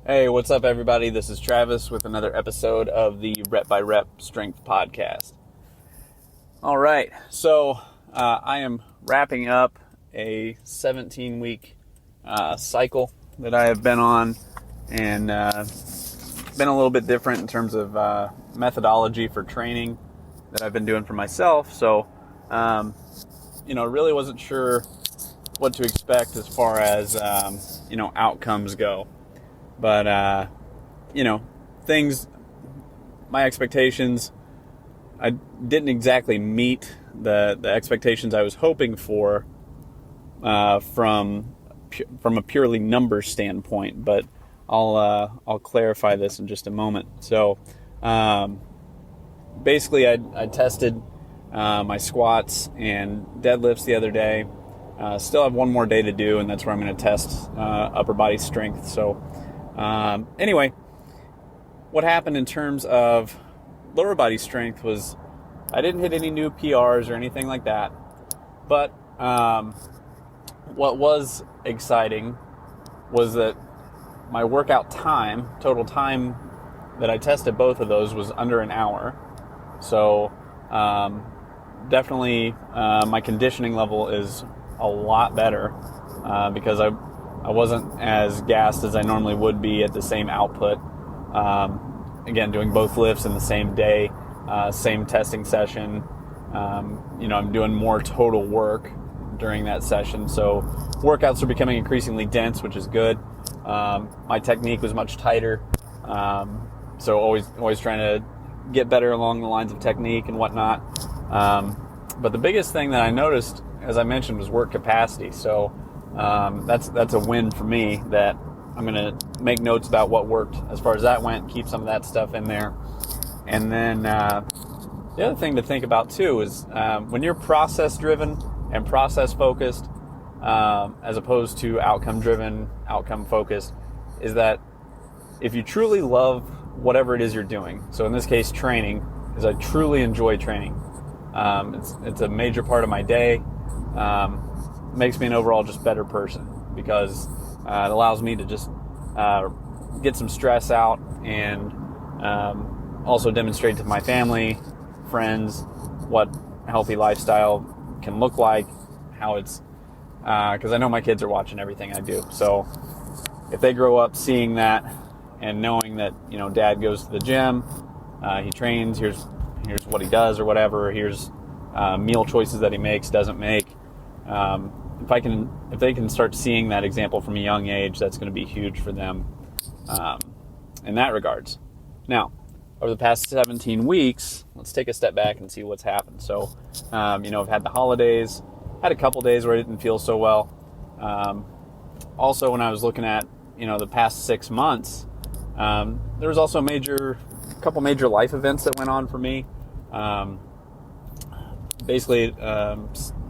Hey, what's up, everybody? This is Travis with another episode of the Rep by Rep Strength Podcast. All right, so I am wrapping up a 17-week cycle that I have been on, and been a little bit different in terms of methodology for training that I've been doing for myself. So, really wasn't sure what to expect as far as outcomes go. But, my expectations, I didn't exactly meet the expectations I was hoping for from a purely numbers standpoint. But I'll clarify this in just a moment. So, basically, I tested my squats and deadlifts the other day. Still have one more day to do, and that's where I'm going to test upper body strength. So, anyway, what happened in terms of lower body strength was I didn't hit any new PRs or anything like that. But what was exciting was that my workout time, total time that I tested both of those, was under an hour. So definitely my conditioning level is a lot better because I wasn't as gassed as I normally would be at the same output. Again, doing both lifts in the same day, same testing session. I'm doing more total work during that session. So workouts are becoming increasingly dense, which is good. My technique was much tighter. So always trying to get better along the lines of technique and whatnot. But the biggest thing that I noticed, as I mentioned, was work capacity. So that's a win for me, that I'm going to make notes about what worked as far as that went, keep some of that stuff in there. And then the other thing to think about too is when you're process driven and process focused as opposed to outcome driven, outcome focused, is that if you truly love whatever it is you're doing, so in this case training, is I truly enjoy training. It's a major part of my day. Makes me an overall just better person because it allows me to just get some stress out and also demonstrate to my family, friends, what a healthy lifestyle can look like, how it's, because I know my kids are watching everything I do. So if they grow up seeing that and knowing that, dad goes to the gym, he trains, here's what he does or whatever, here's meal choices that he makes, doesn't make. If they can start seeing that example from a young age, that's going to be huge for them in that regards. Now, over the past 17 weeks, let's take a step back and see what's happened. So, I've had the holidays, had a couple days where I didn't feel so well. Also, when I was looking at, the past 6 months, there was also a couple major life events that went on for me. Basically,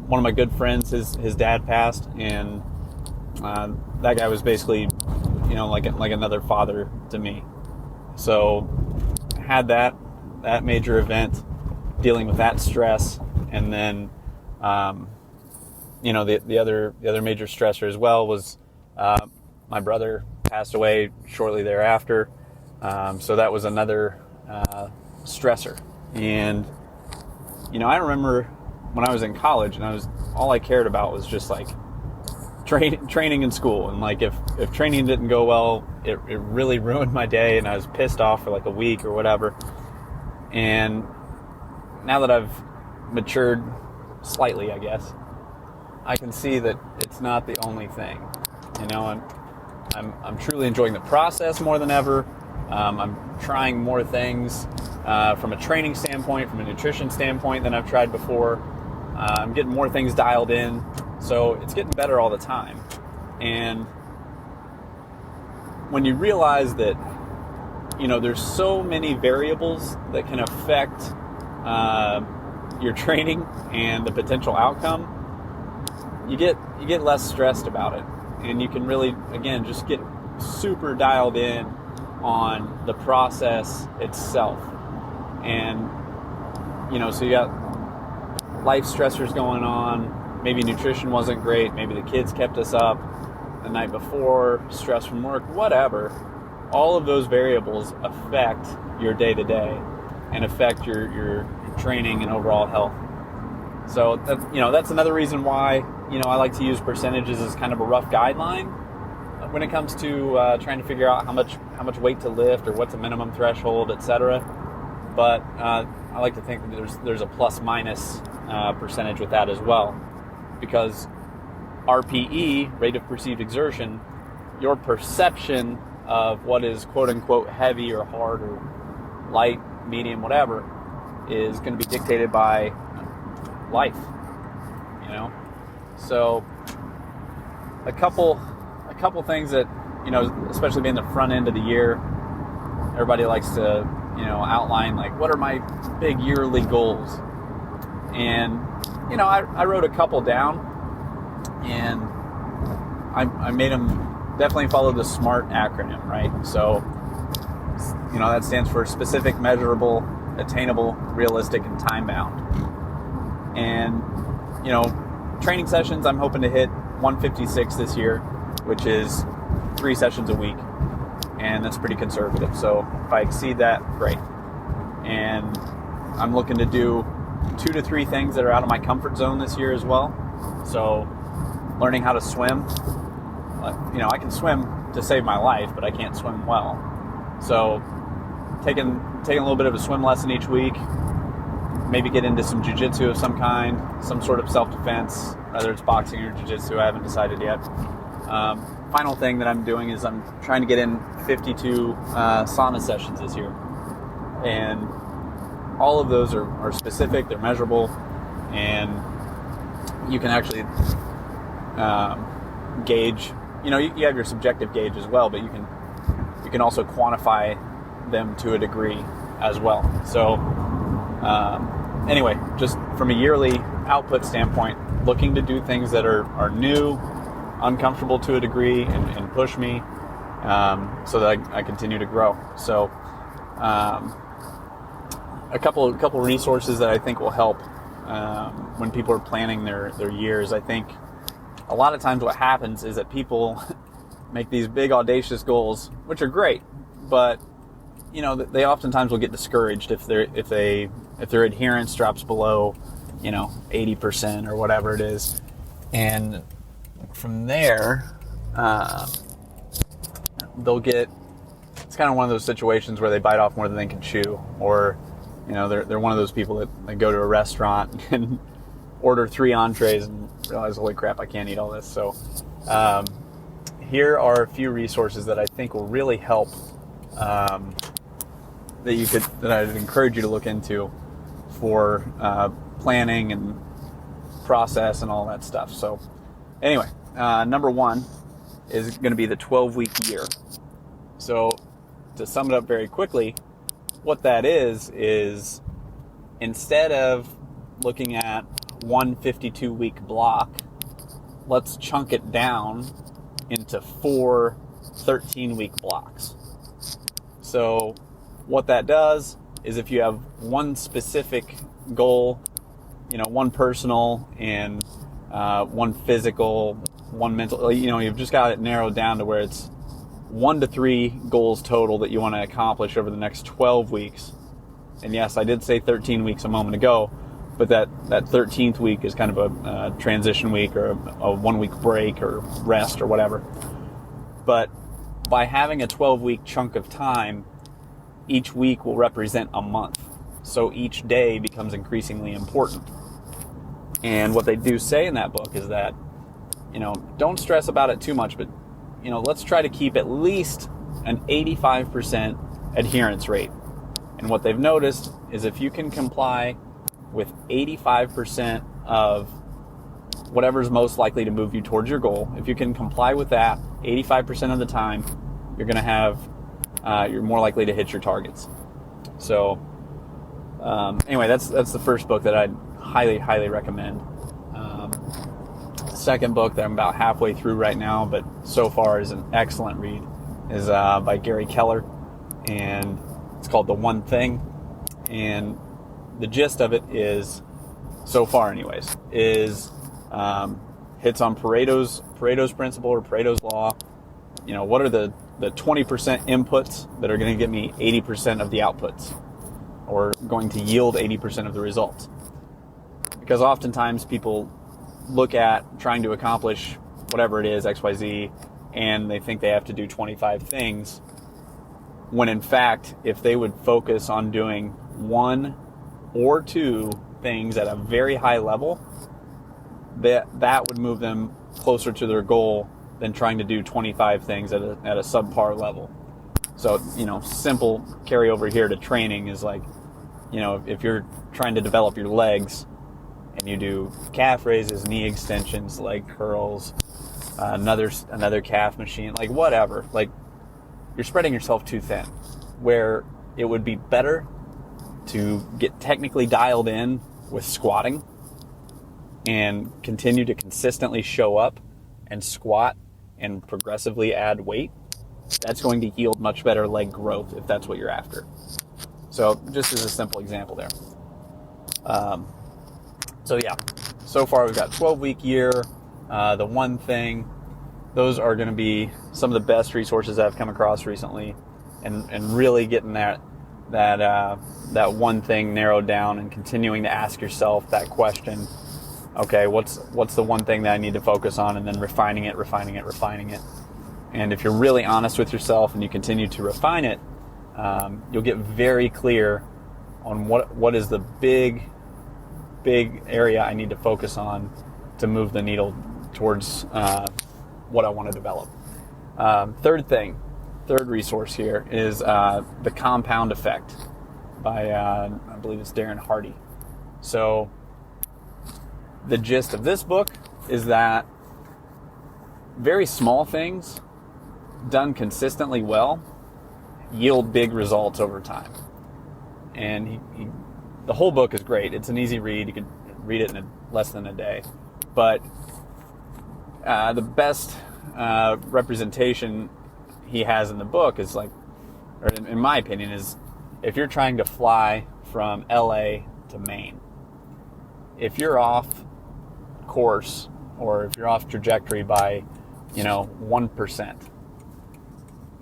one of my good friends, his dad passed, and that guy was basically, like another father to me. So had that major event, dealing with that stress, and then the other major stressor as well was my brother passed away shortly thereafter. So that was another stressor. And I remember when I was in college, and all I cared about was just like training in school, and like if training didn't go well, it really ruined my day, and I was pissed off for like a week or whatever. And now that I've matured slightly, I guess, I can see that it's not the only thing. And I'm truly enjoying the process more than ever. I'm trying more things from a training standpoint, from a nutrition standpoint than I've tried before. I'm getting more things dialed in, so it's getting better all the time. And when you realize that, there's so many variables that can affect your training and the potential outcome, you get less stressed about it, and you can really, again, just get super dialed in on the process itself. And so you got life stressors going on, maybe nutrition wasn't great, maybe the kids kept us up the night before, stress from work, whatever. all of those variables affect your day-to-day and affect your training and overall health. So that's another reason why I like to use percentages as kind of a rough guideline when it comes to trying to figure out how much weight to lift or what's a minimum threshold, etc. But I like to think that there's a plus minus percentage with that as well, because RPE, rate of perceived exertion, your perception of what is quote unquote heavy or hard or light, medium, whatever, is going to be dictated by life, So a couple things that, especially being the front end of the year, everybody likes to, outline like, what are my big yearly goals? And, I wrote a couple down, and I made them definitely follow the SMART acronym, right? So, that stands for specific, measurable, attainable, realistic, and time-bound. And, training sessions, I'm hoping to hit 156 this year, which is 3 sessions a week. And that's pretty conservative. So if I exceed that, great. And I'm looking to do 2 to 3 things that are out of my comfort zone this year as well. So learning how to swim. I can swim to save my life, but I can't swim well. So taking a little bit of a swim lesson each week, maybe get into some jiu-jitsu of some kind, some sort of self-defense, whether it's boxing or jiu-jitsu, I haven't decided yet. Final thing that I'm doing is I'm trying to get in 52 sauna sessions this year. And all of those are specific, they're measurable, and you can actually gauge, you have your subjective gauge as well, but you can also quantify them to a degree as well. So anyway, just from a yearly output standpoint, looking to do things that are new, uncomfortable to a degree, and push me so that I continue to grow. So a couple resources that I think will help when people are planning their years. I think a lot of times what happens is that people make these big audacious goals, which are great, but they oftentimes will get discouraged if their adherence drops below 80% or whatever it is. And from there, they'll get, it's kind of one of those situations where they bite off more than they can chew, or they're one of those people that go to a restaurant and order 3 entrees and realize, holy crap, I can't eat all this. So here are a few resources that I think will really help, that I'd encourage you to look into for planning and process and all that stuff. So anyway, number 1 is going to be the 12-week year. So to sum it up very quickly, what that is instead of looking at one 52-week block, let's chunk it down into 4 13-week blocks. So what that does is, if you have one specific goal, one personal and one physical, one mental, you've just got it narrowed down to where it's 1 to 3 goals total that you want to accomplish over the next 12 weeks. And yes, I did say 13 weeks a moment ago, but that 13th week is kind of a transition week, or a 1-week break or rest or whatever. But by having a 12-week chunk of time, each week will represent a month. So each day becomes increasingly important. And what they do say in that book is that, don't stress about it too much, but, let's try to keep at least an 85% adherence rate. And what they've noticed is, if you can comply with 85% of whatever's most likely to move you towards your goal, if you can comply with that 85% of the time, you're going to have, you're more likely to hit your targets. So anyway, that's the first book that I'd highly, highly recommend. The second book that I'm about halfway through right now, but so far is an excellent read, is by Gary Keller, and it's called The One Thing. And the gist of it is, so far anyways, is hits on Pareto's principle, or Pareto's law. What are the the 20% inputs that are going to give me 80% of the outputs, or going to yield 80% of the results. Because oftentimes people look at trying to accomplish whatever it is, XYZ, and they think they have to do 25 things, when in fact, if they would focus on doing 1 or 2 things at a very high level, that would move them closer to their goal than trying to do 25 things at a subpar level. So, simple carryover here to training is like, if you're trying to develop your legs and you do calf raises, knee extensions, leg curls, another calf machine, like whatever, like you're spreading yourself too thin, where it would be better to get technically dialed in with squatting and continue to consistently show up and squat and progressively add weight. That's going to yield much better leg growth if that's what you're after. So just as a simple example there. So far we've got 12-week year, the one thing. Those are going to be some of the best resources I've come across recently, and really getting that one thing narrowed down and continuing to ask yourself that question. Okay, what's the one thing that I need to focus on, and then refining it. And if you're really honest with yourself and you continue to refine it, you'll get very clear on what is the big area I need to focus on to move the needle towards what I want to develop. Third resource here is The Compound Effect by, I believe it's Darren Hardy. So the gist of this book is that very small things done consistently well yield big results over time. And the whole book is great. It's an easy read. You can read it in less than a day. But the best representation he has in the book is like, or in my opinion, is if you're trying to fly from LA to Maine, if you're off course or if you're off trajectory by 1%,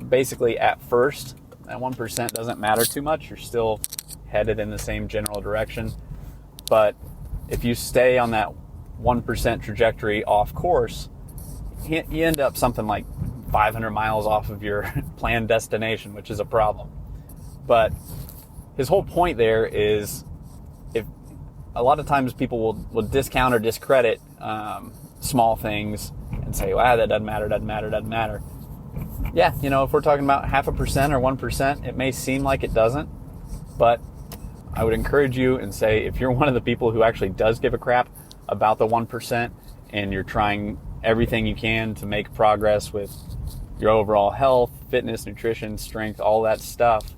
basically at first that 1% doesn't matter too much. You're still headed in the same general direction. But if you stay on that 1% trajectory off course, you end up something like 500 miles off of your planned destination, which is a problem. But his whole point there is, if a lot of times people will discount or discredit small things and say, that doesn't matter. Yeah, if we're talking about 0.5% or 1%, it may seem like it doesn't, but I would encourage you and say, if you're one of the people who actually does give a crap about the 1% and you're trying everything you can to make progress with your overall health, fitness, nutrition, strength, all that stuff,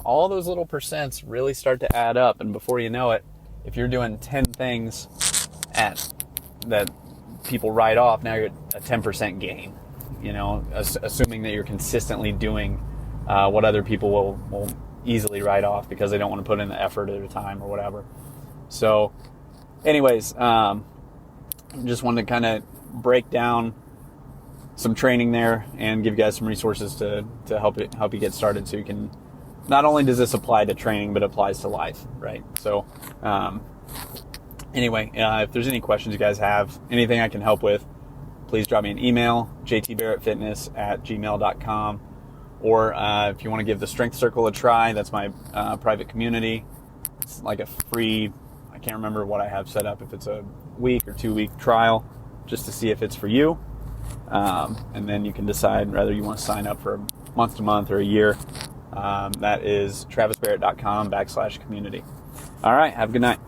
all those little percents really start to add up. And before you know it, if you're doing 10 things that people write off, now you're at a 10% gain, assuming that you're consistently doing what other people will easily write off because they don't want to put in the effort at a time or whatever. So anyways, just wanted to kind of break down some training there and give you guys some resources to help you get started, so you can, not only does this apply to training, but it applies to life, right? So anyway, if there's any questions you guys have, anything I can help with, please drop me an email, jtbarrettfitness@gmail.com. Or if you want to give the Strength Circle a try, that's my private community. It's like a free, I can't remember what I have set up, if it's a week or 2-week trial, just to see if it's for you. And then you can decide whether you want to sign up for month to month or a year. That is travisbarrett.com/community. All right, have a good night.